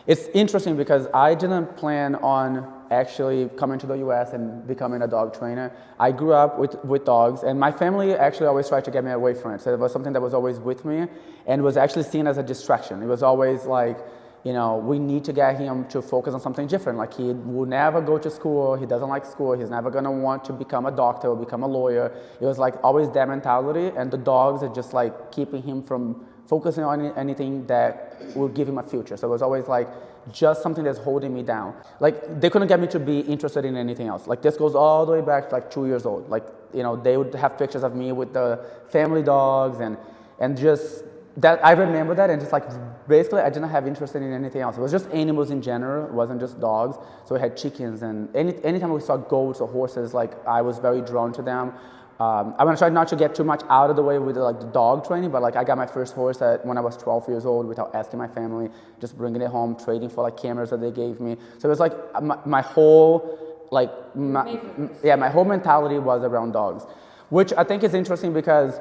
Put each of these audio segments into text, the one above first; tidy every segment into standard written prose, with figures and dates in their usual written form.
It's interesting because I didn't plan on actually coming to the US and becoming a dog trainer. I grew up with dogs, and my family actually always tried to get me away from it. So it was something that was always with me and was actually seen as a distraction. It was always like, we need to get him to focus on something different. Like, he will never go to school, he doesn't like school, he's never gonna want to become a doctor or become a lawyer. It was like always that mentality, and the dogs are just like keeping him from focusing on anything that will give him a future. So it was always like just something that's holding me down. Like, they couldn't get me to be interested in anything else. Like, this goes all the way back to like 2 years old. Like, they would have pictures of me with the family dogs and just that. I remember that, and just like basically I didn't have interest in anything else. It was just animals in general. It wasn't just dogs. So we had chickens, and anytime we saw goats or horses, like, I was very drawn to them. I'm gonna try not to get too much out of the way with like the dog training, but like I got my first horse when I was 12 years old without asking my family, just bringing it home, trading for like cameras that they gave me. So it was like my whole my whole mentality was around dogs, which I think is interesting because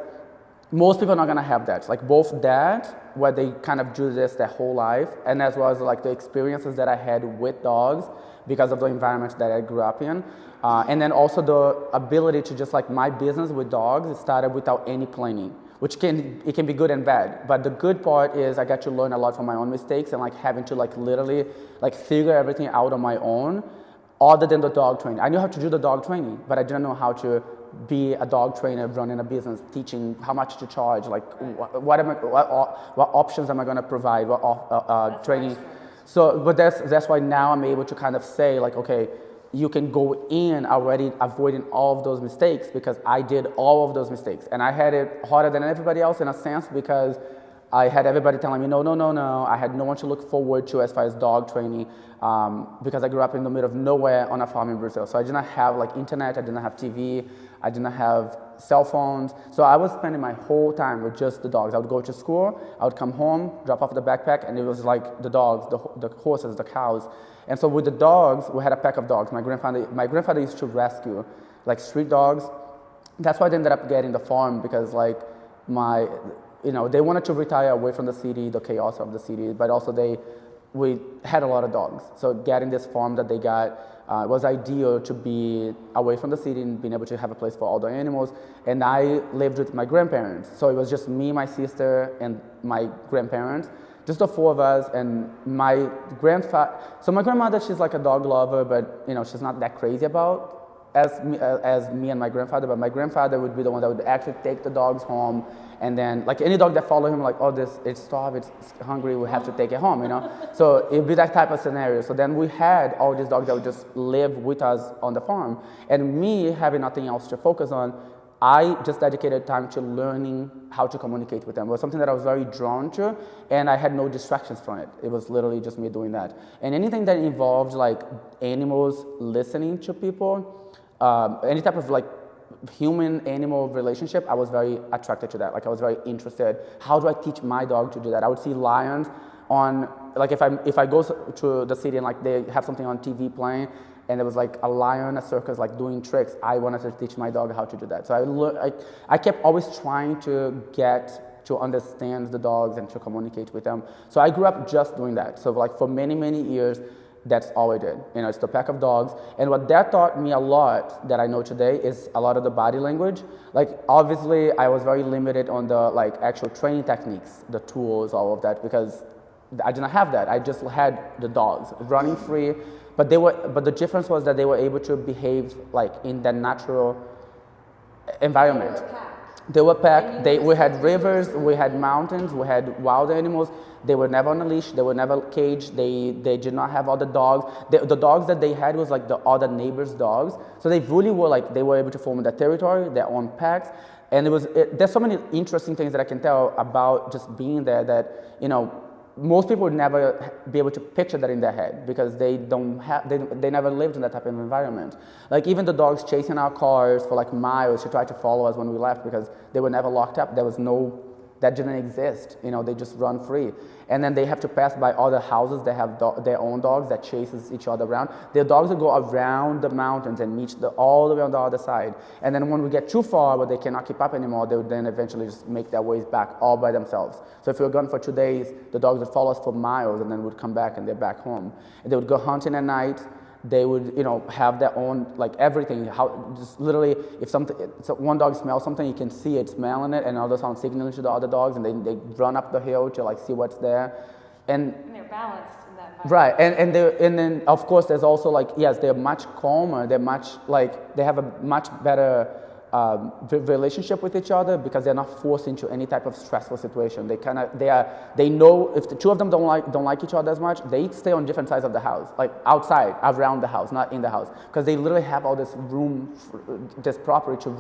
most people are not gonna have that. Like, both that, where they kind of do this their whole life, and as well as like the experiences that I had with dogs because of the environment that I grew up in. And then also the ability to just like my business with dogs, it started without any planning, which it can be good and bad. But the good part is I got to learn a lot from my own mistakes and like having to like literally like figure everything out on my own, other than the dog training. I knew how to do the dog training, but I didn't know how to be a dog trainer running a business, teaching how much to charge, like what options am I going to provide, training. So, but that's why now I'm able to kind of say like, okay, you can go in already avoiding all of those mistakes, because I did all of those mistakes. And I had it harder than everybody else in a sense, because I had everybody telling me, no, no, no, no. I had no one to look forward to as far as dog training, because I grew up in the middle of nowhere on a farm in Brazil. So I didn't have like internet, I didn't have TV, I didn't have cell phones. So I was spending my whole time with just the dogs. I would go to school, I would come home, drop off the backpack, and it was like the dogs, the horses, the cows. And so with the dogs, we had a pack of dogs. My grandfather used to rescue like street dogs. That's why I ended up getting the farm, because like they wanted to retire away from the city, the chaos of the city, but also we had a lot of dogs. So getting this farm that they got was ideal to be away from the city and being able to have a place for all the animals. And I lived with my grandparents. So it was just me, my sister, and my grandparents. Just the four of us, and my grandfather. So my grandmother, she's like a dog lover, but she's not that crazy about as me and my grandfather. But my grandfather would be the one that would actually take the dogs home, and then like any dog that followed him, like, oh, it's starved, it's hungry, we have to take it home, So it'd be that type of scenario. So then we had all these dogs that would just live with us on the farm, and me having nothing else to focus on, I just dedicated time to learning how to communicate with them. It was something that I was very drawn to, and I had no distractions from it. It was literally just me doing that. And anything that involved like animals listening to people, any type of like human-animal relationship, I was very attracted to that. Like, I was very interested. How do I teach my dog to do that? I would see lions on, like, if I go to the city and like they have something on TV playing, and there was like a lion, a circus, like doing tricks, I wanted to teach my dog how to do that. So I kept always trying to get to understand the dogs and to communicate with them. So I grew up just doing that. So like for many, many years, that's all I did. It's the pack of dogs. And what that taught me a lot that I know today is a lot of the body language. Like, obviously, I was very limited on the like actual training techniques, the tools, all of that, because I didn't have that. I just had the dogs running free. But the difference was that they were able to behave like in that natural environment. They were packed. We had rivers, we had mountains, we had wild animals. They were never on a leash. They were never caged. They did not have other dogs. The dogs that they had was like the other neighbors' dogs. So they really were like, they were able to form their territory, their own packs. And there's so many interesting things that I can tell about just being there that most people would never be able to picture that in their head, because they never lived in that type of environment. Like, even the dogs chasing our cars for like miles to try to follow us when we left, because they were never locked up. There was no that didn't exist. They just run free. And then they have to pass by other houses that have their own dogs that chases each other around. Their dogs will go around the mountains and meet all the way on the other side. And then when we get too far where they cannot keep up anymore, they would then eventually just make their ways back all by themselves. So if we were gone for 2 days, the dogs would follow us for miles and then would come back and they're back home. And they would go hunting at night. They would, have their own, like everything. Just literally, if one dog smells something, you can see it smelling it, and others sound signaling to the other dogs, and they run up the hill to like see what's there, and they're balanced in that environment. Right, and then of course there's also like, yes, they're much calmer. They have a much better relationship with each other because they're not forced into any type of stressful situation. They know if the two of them don't like each other as much, they stay on different sides of the house, like outside, around the house, not in the house, because they literally have all this room, this property to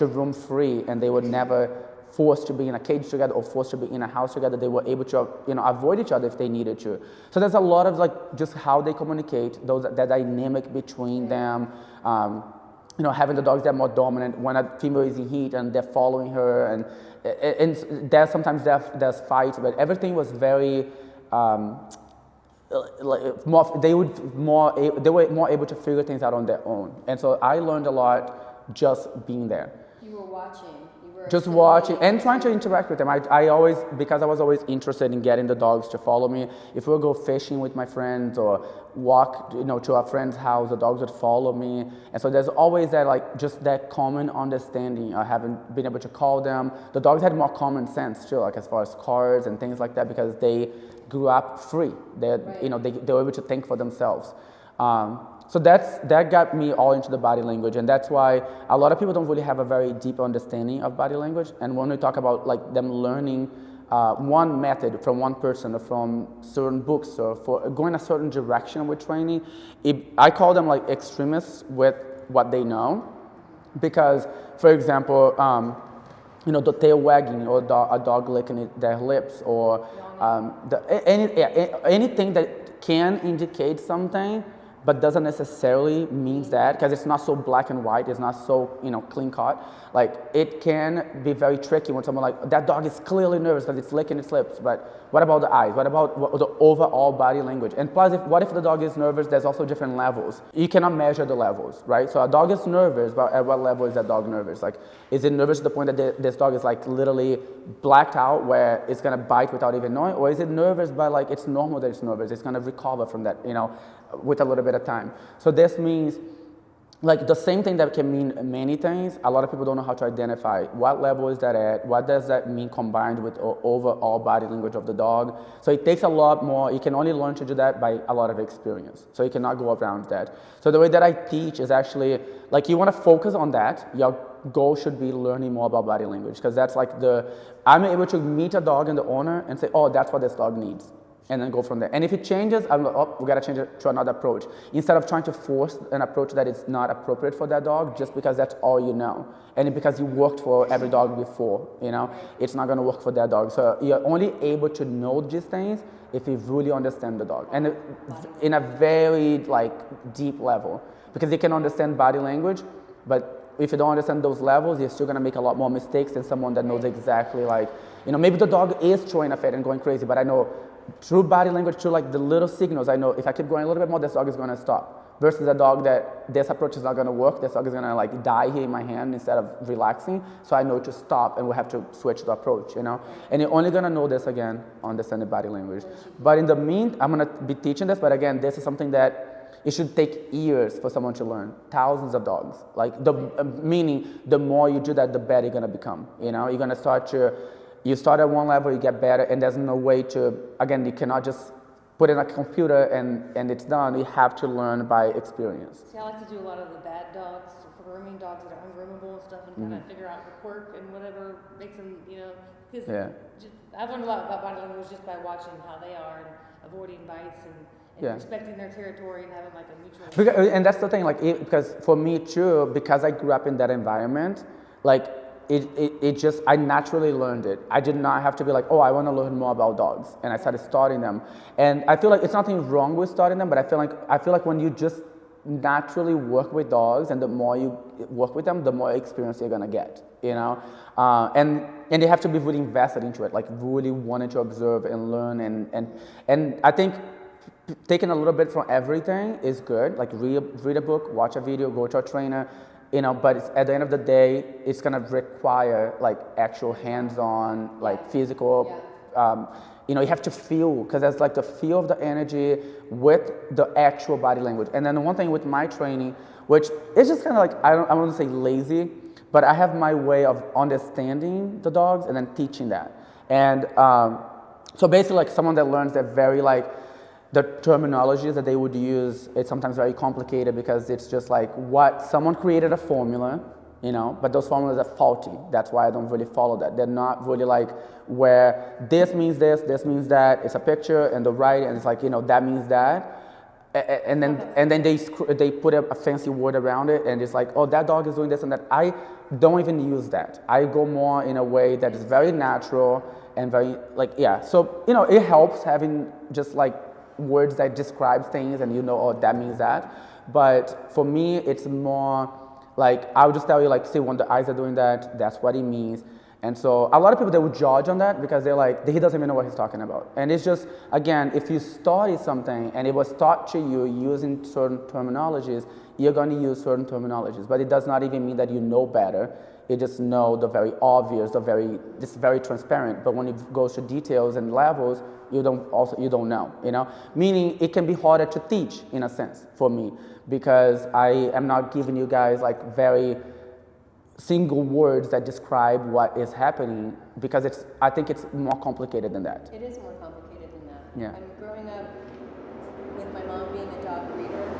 roam free, and they were never forced to be in a cage together or forced to be in a house together. They were able to avoid each other if they needed to. So there's a lot of like just how they communicate, that dynamic between them. Having the dogs that are more dominant when a female is in heat and they're following her, and there's sometimes there's fights, but everything was very they were more able to figure things out on their own, and so I learned a lot just being there. You were watching. Just watching and trying to interact with them. I always, because I was always interested in getting the dogs to follow me. If we would go fishing with my friends or walk, to a friend's house, the dogs would follow me. And so there's always that, like, just that common understanding. I haven't been able to call them. The dogs had more common sense too, like as far as cars and things like that, because they grew up free. They were able to think for themselves. So that got me all into the body language, and that's why a lot of people don't really have a very deep understanding of body language. And when we talk about like them learning one method from one person or from certain books or for going a certain direction with training, I call them like extremists with what they know, because, for example, the tail wagging or a dog licking their lips or anything that can indicate something but doesn't necessarily mean that, because it's not so black and white, it's not so clean cut. Like, it can be very tricky when someone like, that dog is clearly nervous because it's licking its lips, but what about the eyes? What about the overall body language? And plus, what if the dog is nervous? There's also different levels. You cannot measure the levels, right? So a dog is nervous, but at what level is that dog nervous? Like, is it nervous to the point that this dog is like literally blacked out where it's gonna bite without even knowing? Or is it nervous but like it's normal that it's nervous? It's gonna recover from that, with a little bit of time. So this means like the same thing that can mean many things. A lot of people don't know how to identify what level is that at, what does that mean combined with overall body language of the dog. So it takes a lot more. You can only learn to do that by a lot of experience. So you cannot go around that. So the way that I teach is actually like, you want to focus on that. Your goal should be learning more about body language, because that's like I'm able to meet a dog and the owner and say, oh, that's what this dog needs, and then go from there. And if it changes, I'm like, oh, we got to change it to another approach. Instead of trying to force an approach that is not appropriate for that dog just because that's all you know. And because you worked for every dog before, it's not going to work for that dog. So you're only able to know these things if you really understand the dog. And in a very deep level. Because you can understand body language, but if you don't understand those levels, you're still going to make a lot more mistakes than someone that knows exactly maybe the dog is throwing a fit and going crazy, but I know through body language, through the little signals, I know if I keep going a little bit more, this dog is going to stop. Versus a dog that this approach is not going to work, this dog is going to die here in my hand instead of relaxing, so I know to stop and we have to switch the approach, And you're only going to know this again, understanding body language. But in the meantime, I'm going to be teaching this, but again, this is something that it should take years for someone to learn. Thousands of dogs. Meaning the more you do that, the better you're going to become. You're going to you start at one level, you get better, and there's no way to, again, you cannot just put in a computer and it's done. You have to learn by experience. See, I like to do a lot of the bad dogs, for grooming dogs that are ungroomable and stuff, and kind of figure out the quirk and whatever makes them, because I've learned a lot about body language just by watching how they are and avoiding bites and respecting their territory and having a mutual. And that's the thing, because for me too, because I grew up in that environment, I naturally learned it. I did not have to be like, oh, I want to learn more about dogs, and I started studying them. And I feel like it's nothing wrong with studying them, but I feel like when you just naturally work with dogs, and the more you work with them, the more experience you're gonna get. you know, and they have to be really invested into it, like really wanting to observe and learn, and I think taking a little bit from everything is good. Like read a book, watch a video, go to a trainer, you know. But at the end of the day, it's gonna require like actual hands-on, like physical. You know, you have to feel, because there's like the feel of the energy with the actual body language. And then the one thing with my training, which is just kind of like, I don't want to say lazy, but I have my way of understanding the dogs and then teaching that. And so basically, like someone that learns that very like, the terminologies that they would use, it's sometimes very complicated because it's just like what someone created a formula, you know, but those formulas are faulty. That's why I don't really follow that. They're not really like where this means this means that. It's a picture and the right, and it's like, you know, that means that. And then they put a fancy word around it, and it's like, oh, that dog is doing this and that. I don't even use that. I go more in a way that is very natural and very like, yeah. So, you know, it helps having just like words that describe things and you know, oh, that means that. But for me, it's more like, I would just tell you like, see, when the eyes are doing that, that's what it means. And so a lot of people, they would judge on that because they're like, he doesn't even know what he's talking about. And it's just, again, if you study something and it was taught to you using certain terminologies, you're going to use certain terminologies. But it does not even mean that you know better. You just know the very obvious, it's very transparent. But when it goes to details and levels, you don't know, you know? Meaning it can be harder to teach in a sense for me, because I am not giving you guys like very single words that describe what is happening, because I think it's more complicated than that. It is more complicated than that. Yeah. I'm growing up with my mom being a dog breeder.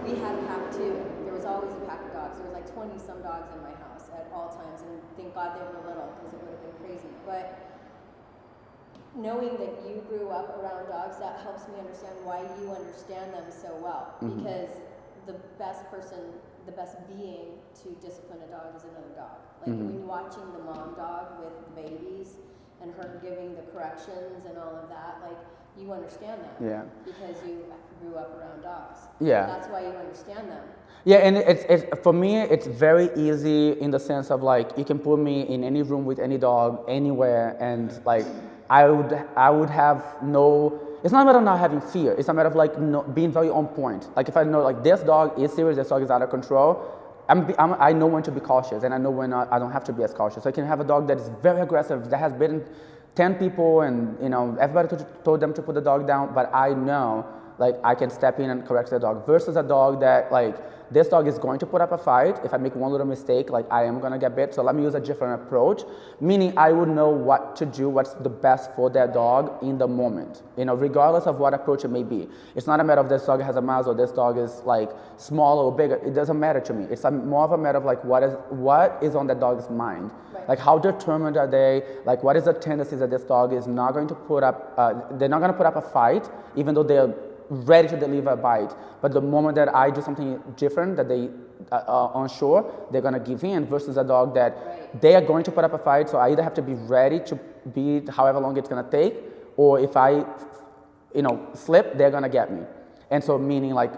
We had a pack too. There was always a pack of dogs. There was like 20 some dogs in my house at all times, and thank God they were little because it would have been crazy. But knowing that you grew up around dogs, that helps me understand why you understand them so well. Because the best being to discipline a dog is another dog. Like when you're watching the mom dog with the babies and her giving the corrections and all of that, like you understand that. Yeah. Because you grew up around dogs. Yeah. That's why you understand them. Yeah, and it's for me, it's very easy in the sense of like, you can put me in any room with any dog anywhere, and like I would have no. It's not a matter of not having fear. It's a matter of like being very on point. Like if I know like this dog is serious, this dog is out of control, I know when to be cautious, and I know when I don't have to be as cautious. So I can have a dog that is very aggressive, that has bitten 10 people, and you know everybody told them to put the dog down, but I know like I can step in and correct the dog, versus a dog that like, this dog is going to put up a fight. If I make one little mistake, like I am gonna get bit, so let me use a different approach. Meaning I would know what to do, what's the best for that dog in the moment, you know, regardless of what approach it may be. It's not a matter of this dog has a mouse or this dog is like smaller or bigger. It doesn't matter to me. It's more of a matter of like, what is on that dog's mind? Like how determined are they? Like what is the tendency that this dog is not going to put up, they're not gonna put up a fight, even though they're ready to deliver a bite, but the moment that I do something different that they are unsure, they're gonna give in, versus a dog that they are going to put up a fight, so I either have to be ready to be however long it's gonna take, or if I, you know, slip, they're gonna get me. And so meaning like,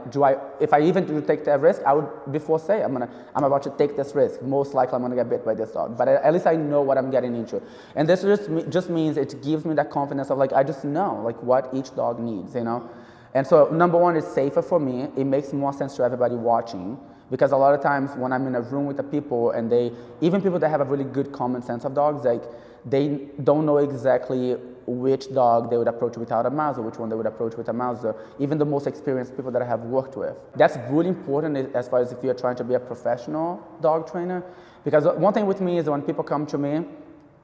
if I even do take that risk, I would before say, I'm about to take this risk. Most likely I'm gonna get bit by this dog, but at least I know what I'm getting into. And this just means it gives me that confidence of like, I just know like what each dog needs, you know? And so number one, it's safer for me. It makes more sense to everybody watching, because a lot of times when I'm in a room with the people, and even people that have a really good common sense of dogs, like they don't know exactly which dog they would approach without a mouse, or which one they would approach with a mouse, or even the most experienced people that I have worked with. That's really important as far as if you're trying to be a professional dog trainer, because one thing with me is when people come to me,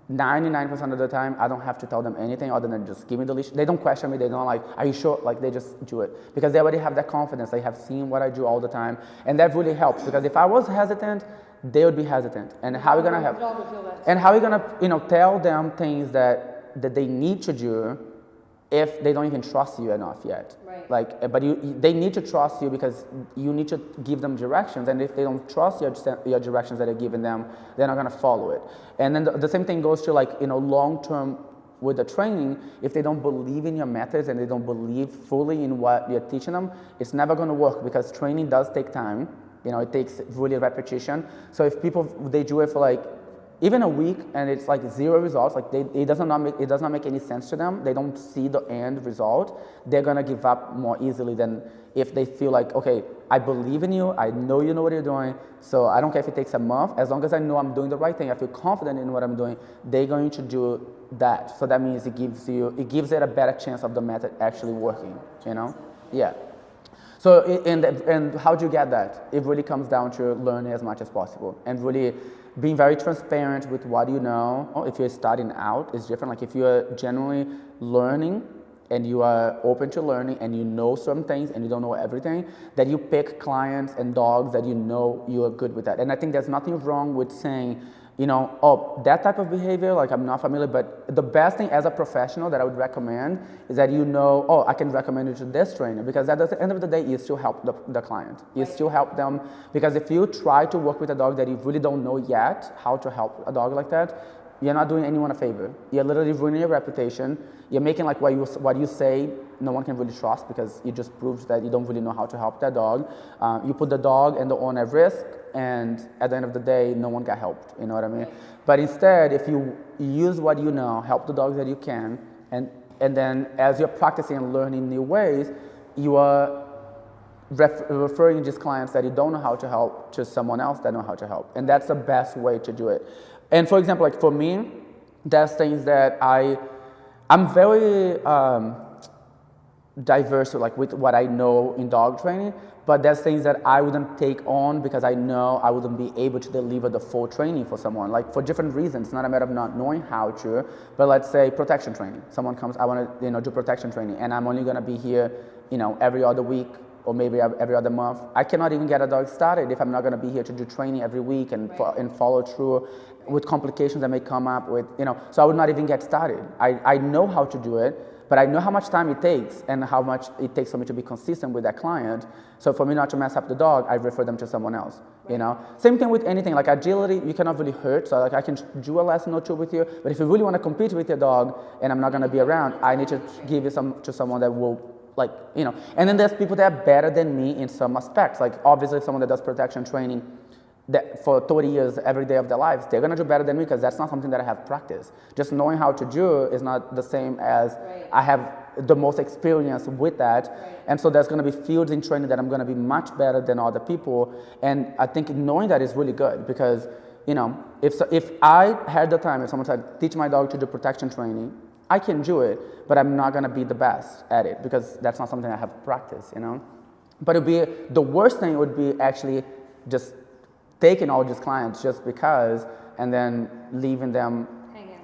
99% of the time, I don't have to tell them anything other than just give me the leash. They don't question me. They don't like, are you sure? Like they just do it because they already have that confidence. They have seen what I do all the time, and that really helps. Because if I was hesitant, they would be hesitant. And how are we gonna help? And how are we gonna, you know, tell them things that they need to do if they don't even trust you enough yet? Right. Like, but they need to trust you because you need to give them directions, and if they don't trust your directions that you're giving them, they're not gonna follow it. And then the same thing goes to like, you know, long term with the training. If they don't believe in your methods and they don't believe fully in what you're teaching them, it's never gonna work, because training does take time. You know, it takes really repetition. So if people, they do it for like even a week and it's like zero results, like it does not make any sense to them, they don't see the end result, they're gonna give up more easily than if they feel like, okay, I believe in you, I know you know what you're doing, so I don't care if it takes a month, as long as I know I'm doing the right thing, I feel confident in what I'm doing, they're going to do that. So that means it gives it a better chance of the method actually working, you know? Yeah. So, and how do you get that? It really comes down to learning as much as possible and really being very transparent with what you know. If you're starting out, it's different. Like if you're genuinely learning and you are open to learning and you know some things and you don't know everything, that you pick clients and dogs that you know you are good with that. And I think there's nothing wrong with saying, you know, oh, that type of behavior, like I'm not familiar, but the best thing as a professional that I would recommend is that you know, oh, I can recommend you to this trainer, because at the end of the day, you still help the client. You still help them, because if you try to work with a dog that you really don't know yet how to help a dog like that, you're not doing anyone a favor. You're literally ruining your reputation. You're making like what you say no one can really trust, because you just proved that you don't really know how to help that dog. You put the dog and the owner at risk, and at the end of the day, no one got helped. You know what I mean? But instead, if you use what you know, help the dogs that you can, and then as you're practicing and learning new ways, you are referring these clients that you don't know how to help to someone else that know how to help. And that's the best way to do it. And for example, like for me, there's things that I'm very diverse like with what I know in dog training, but there's things that I wouldn't take on because I know I wouldn't be able to deliver the full training for someone, like for different reasons. It's not a matter of not knowing how to, but let's say protection training. Someone comes, I want to do protection training, and I'm only going to be here every other week or maybe every other month. I cannot even get a dog started if I'm not going to be here to do training every week and follow through with complications that may come up with, so I would not even get started. I know how to do it, but I know how much time it takes and how much it takes for me to be consistent with that client. So for me not to mess up the dog, I refer them to someone else, Same thing with anything, like agility, you cannot really hurt. So like I can do a lesson or two with you, but if you really want to compete with your dog and I'm not going to be around, I need to give you to someone that will and then there's people that are better than me in some aspects. Like obviously someone that does protection training that for 30 years every day of their lives, they're going to do better than me because that's not something that I have practiced. Just knowing how to do is not the same as I have the most experience with that. And so there's going to be fields in training that I'm going to be much better than other people. And I think knowing that is really good because, if I had the time, if someone said, teach my dog to do protection training, I can do it, but I'm not going to be the best at it because that's not something I have practiced, But the worst thing would be actually just taking all these clients just because and then leaving them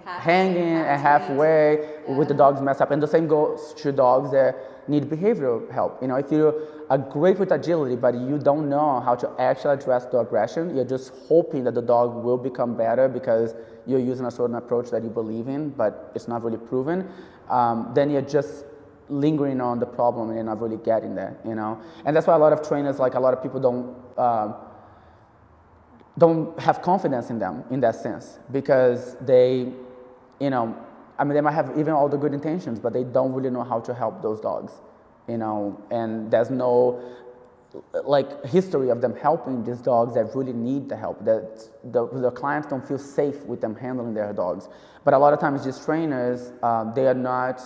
hanging and halfway with the dogs messed up. And the same goes to dogs that need behavioral help. If you are great with agility, but you don't know how to actually address the aggression, you're just hoping that the dog will become better because you're using a certain approach that you believe in, but it's not really proven, then you're just lingering on the problem and you're not really getting there, And that's why a lot of trainers, like a lot of people don't have confidence in them in that sense because they, they might have even all the good intentions, but they don't really know how to help those dogs, and there's no history of them helping these dogs that really need the help, that the clients don't feel safe with them handling their dogs. But a lot of times these trainers, they are not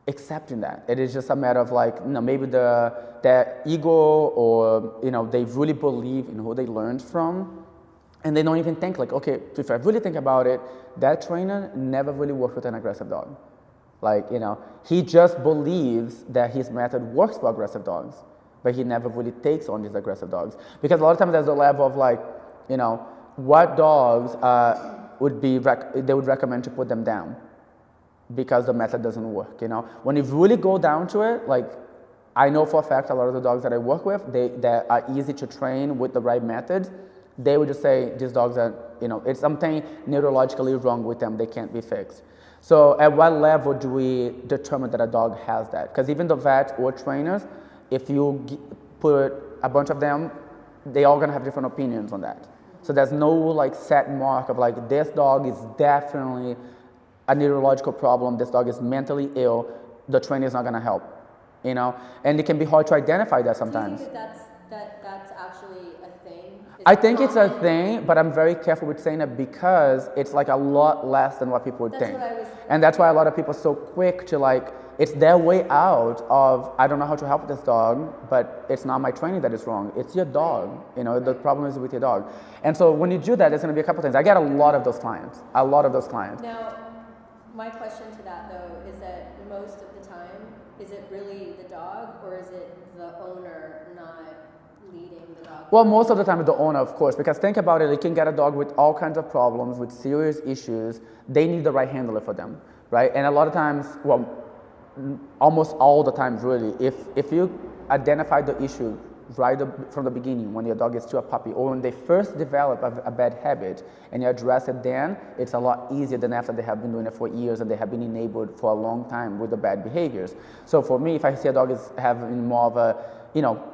accepting that. It is just a matter of maybe their ego or, they really believe in who they learned from. And they don't even think okay, if I really think about it, that trainer never really worked with an aggressive dog. He just believes that his method works for aggressive dogs, but he never really takes on these aggressive dogs. Because a lot of times there's a level of what dogs they would recommend to put them down because the method doesn't work, When you really go down to it, I know for a fact a lot of the dogs that I work with, they are easy to train with the right methods. They would just say these dogs are, it's something neurologically wrong with them. They can't be fixed. So at what level do we determine that a dog has that? Because even the vet or trainers, if you put a bunch of them, they all going to have different opinions on that. So there's no set mark of this dog is definitely a neurological problem. This dog is mentally ill. The trainer is not going to help, And it can be hard to identify that sometimes. Do you think that's actually a thing? I think it's a thing, but I'm very careful with saying it because it's like a lot less than what people would That's think. what I was- And that's why a lot of people are so quick to like, it's their way out of, I don't know how to help this dog, but it's not my training that is wrong. It's your dog. You know, the problem is with your dog. And so when you do that, there's going to be a couple things. I get a lot of those clients. A lot of those clients. Now, my question to that though is that most of the time, is it really the dog or is it the owner not leading the dog? Well, most of the time, the owner, of course, because think about it, you can get a dog with all kinds of problems, with serious issues. They need the right handler for them, right? And a lot of times, well, almost all the times, really, if you identify the issue from the beginning, when your dog is still a puppy, or when they first develop a bad habit, and you address it then, it's a lot easier than after they have been doing it for years and they have been enabled for a long time with the bad behaviors. So for me, if I see a dog is having more of a,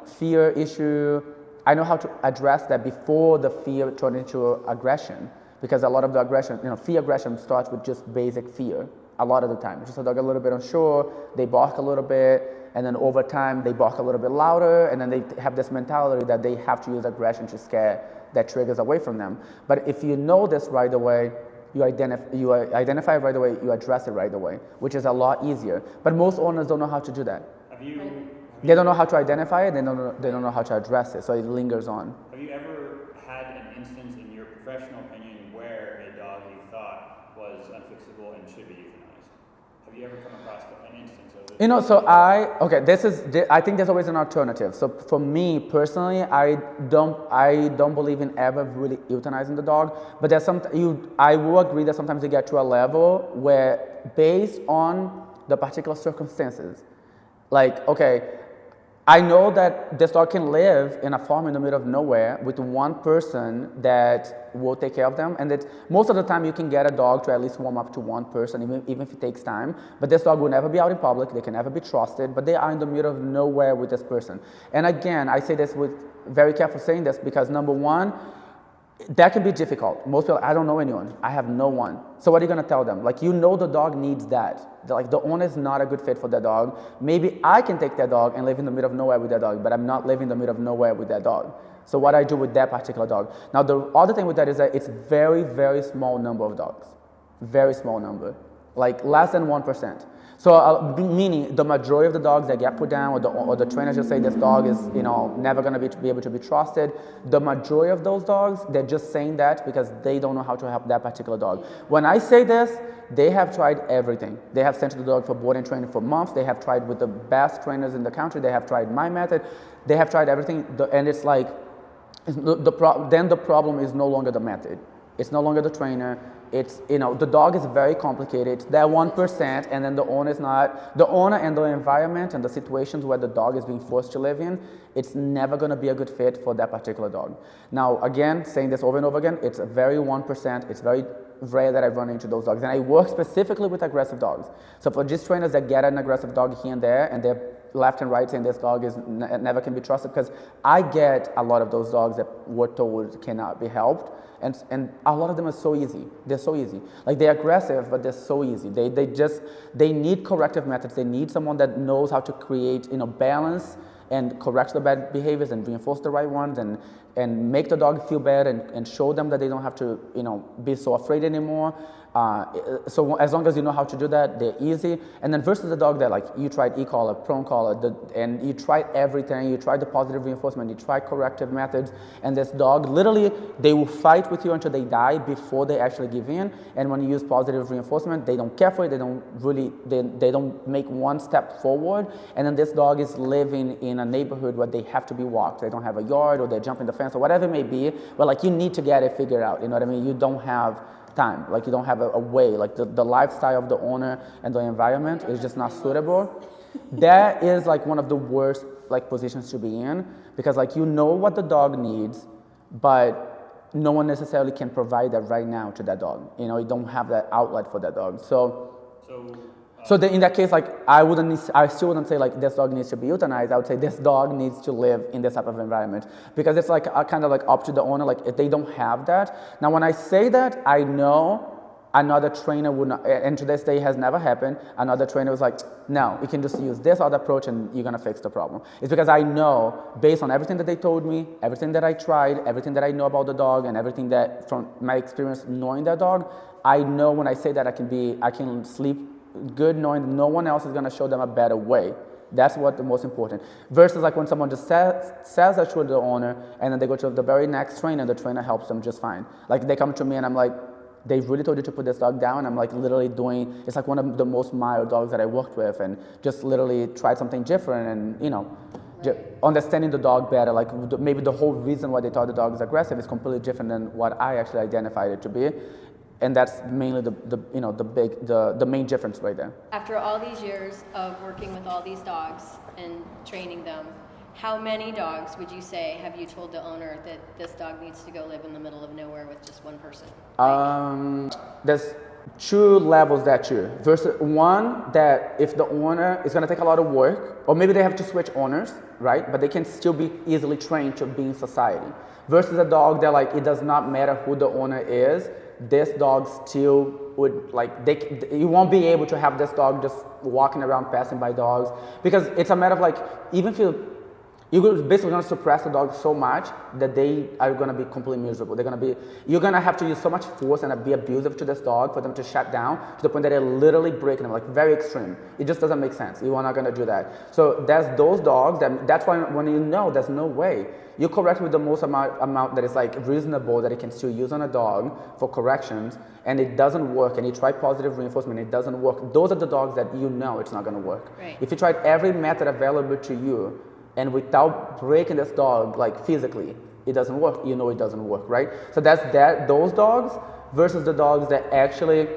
fear issue, I know how to address that before the fear turns into aggression, because a lot of the aggression, fear aggression starts with just basic fear. A lot of the time, just a dog a little bit unsure, they bark a little bit, and then over time they bark a little bit louder, and then they have this mentality that they have to use aggression to scare that triggers away from them. But if you know this right away, you identify it right away, you address it right away, which is a lot easier. But most owners don't know how to do that. They don't know how to identify it, they don't know how to address it, so it lingers on. Have you ever had an instance in your professional opinion where a dog you thought was unfixable and should be euthanized? Have you ever come across an instance of it? So I think there's always an alternative. So for me personally, I don't believe in ever really euthanizing the dog, but I will agree that sometimes you get to a level where based on the particular circumstances, like, okay, I know that this dog can live in a farm in the middle of nowhere with one person that will take care of them. And that most of the time you can get a dog to at least warm up to one person, even if it takes time. But this dog will never be out in public. They can never be trusted, but they are in the middle of nowhere with this person. And again, I say this with very careful saying this because number one, that can be difficult. Most people, I don't know anyone. I have no one. So what are you going to tell them? Like, the dog needs that. Like, the owner is not a good fit for that dog. Maybe I can take that dog and live in the middle of nowhere with that dog, but I'm not living in the middle of nowhere with that dog. So what I do with that particular dog. Now, the other thing with that is that it's very, very small number of dogs. Very small number. Like, less than 1%. So meaning the majority of the dogs that get put down, or the trainers just say this dog is never going to be able to be trusted. The majority of those dogs, they're just saying that because they don't know how to help that particular dog. When I say this, they have tried everything. They have sent the dog for boarding training for months. They have tried with the best trainers in the country. They have tried my method. They have tried everything, and it's like then the problem is no longer the method. It's no longer the trainer. It's, the dog is very complicated. It's that 1%, and then the owner and the environment and the situations where the dog is being forced to live in, it's never going to be a good fit for that particular dog. Now, again, saying this over and over again, it's a very 1%. It's very rare that I run into those dogs. And I work specifically with aggressive dogs. So for just trainers that get an aggressive dog here and there, and they're left and right saying this dog is never can be trusted, because I get a lot of those dogs that were told cannot be helped. And a lot of them are so easy. They're so easy. Like, they're aggressive, but they're so easy. They need corrective methods. They need someone that knows how to create, balance and correct the bad behaviors and reinforce the right ones and make the dog feel bad and show them that they don't have to, be so afraid anymore. So as long as you know how to do that, they're easy. And then versus the dog that, like, you tried e-collar, prone collar, and you tried everything, you tried the positive reinforcement, you tried corrective methods, and this dog, literally, they will fight with you until they die before they actually give in. And when you use positive reinforcement, they don't care for it, they don't make one step forward. And then this dog is living in a neighborhood where they have to be walked. They don't have a yard, or they're jumping the fence, or whatever it may be, but, like, you need to get it figured out, you know what I mean? You don't have time, like, you don't have a way, like, the lifestyle of the owner and the environment is just not suitable. That is, like, one of the worst, like, positions to be in, because, like, what the dog needs, but no one necessarily can provide that right now to that dog. You don't have that outlet for that dog. So then in that case, like, I still wouldn't say, like, this dog needs to be euthanized. I would say this dog needs to live in this type of environment, because it's like kind of like up to the owner, like, if they don't have that. Now, when I say that, I know another trainer would not, and to this day has never happened, another trainer was like, no, you can just use this other approach and you're gonna fix the problem. It's because I know, based on everything that they told me, everything that I tried, everything that I know about the dog, and everything that from my experience knowing that dog, I know when I say that I can sleep good knowing that no one else is gonna show them a better way. That's what the most important. Versus like when someone just says that to the owner and then they go to the very next trainer, the trainer helps them just fine. Like they come to me and I'm like, they really told you to put this dog down. I'm like literally doing, it's like one of the most mild dogs that I worked with and just literally tried something different and, you know, understanding the dog better. Like maybe the whole reason why they thought the dog is aggressive is completely different than what I actually identified it to be. And that's mainly the main difference right there. After all these years of working with all these dogs and training them, how many dogs would you say have you told the owner that this dog needs to go live in the middle of nowhere with just one person? There's two levels that too. Versus one that if the owner is gonna take a lot of work, or maybe they have to switch owners, right? But they can still be easily trained to be in society. Versus a dog that like it does not matter who the owner is, this dog still would like you won't be able to have this dog just walking around passing by dogs because it's a matter of like even if you're basically going to suppress the dog so much that they are going to be completely miserable. You're going to have to use so much force and be abusive to this dog for them to shut down to the point that they're literally breaking them, like very extreme. It just doesn't make sense. You are not going to do that. So there's those dogs that's why when you know there's no way, you correct with the most amount that is like reasonable that it can still use on a dog for corrections and it doesn't work and you try positive reinforcement, it doesn't work. Those are the dogs that you know it's not going to work. Right. If you tried every method available to you, and without breaking this dog, like physically, it doesn't work. You know it doesn't work, right? So that's those dogs versus the dogs that actually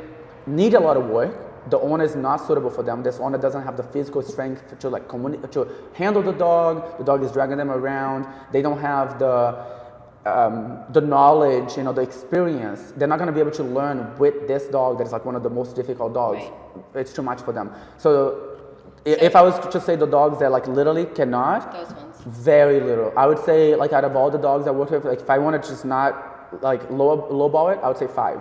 need a lot of work. The owner is not suitable for them. This owner doesn't have the physical strength to like to handle the dog. The dog is dragging them around. They don't have the knowledge, you know, the experience. They're not going to be able to learn with this dog that is like one of the most difficult dogs. Right. It's too much for them. So if I was to say the dogs that like literally cannot, Those ones. very little. I would say like out of all the dogs I work with, like if I wanted to just not like lowball it, I would say 5.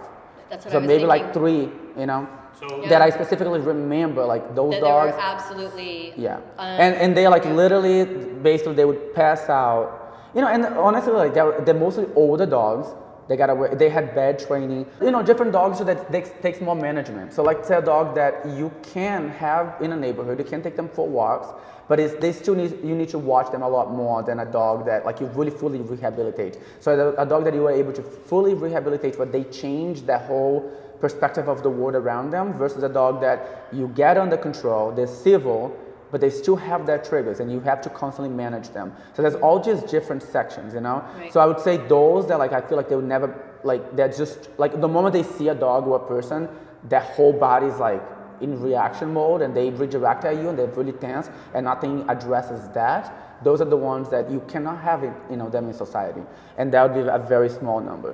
That's what So I was maybe thinking. like 3, you know, So that I specifically remember like those that dogs. they were absolutely Yeah, and they like literally, basically they would pass out, you know, and honestly like they're mostly older dogs. They had bad training. You know, different dogs that takes more management. So like say a dog that you can have in a neighborhood, you can take them for walks, but you need to watch them a lot more than a dog that like you really fully rehabilitate. So a dog that you are able to fully rehabilitate, but they change the whole perspective of the world around them versus a dog that you get under control, they're civil, but they still have their triggers and you have to constantly manage them. So there's all just different sections, you know? Right. So I would say those that like I feel like they would never, like they're just, like the moment they see a dog or a person, their whole body's like in reaction mode and they redirect at you and they're really tense and nothing addresses that. Those are the ones that you cannot have them in society. And that would be a very small number.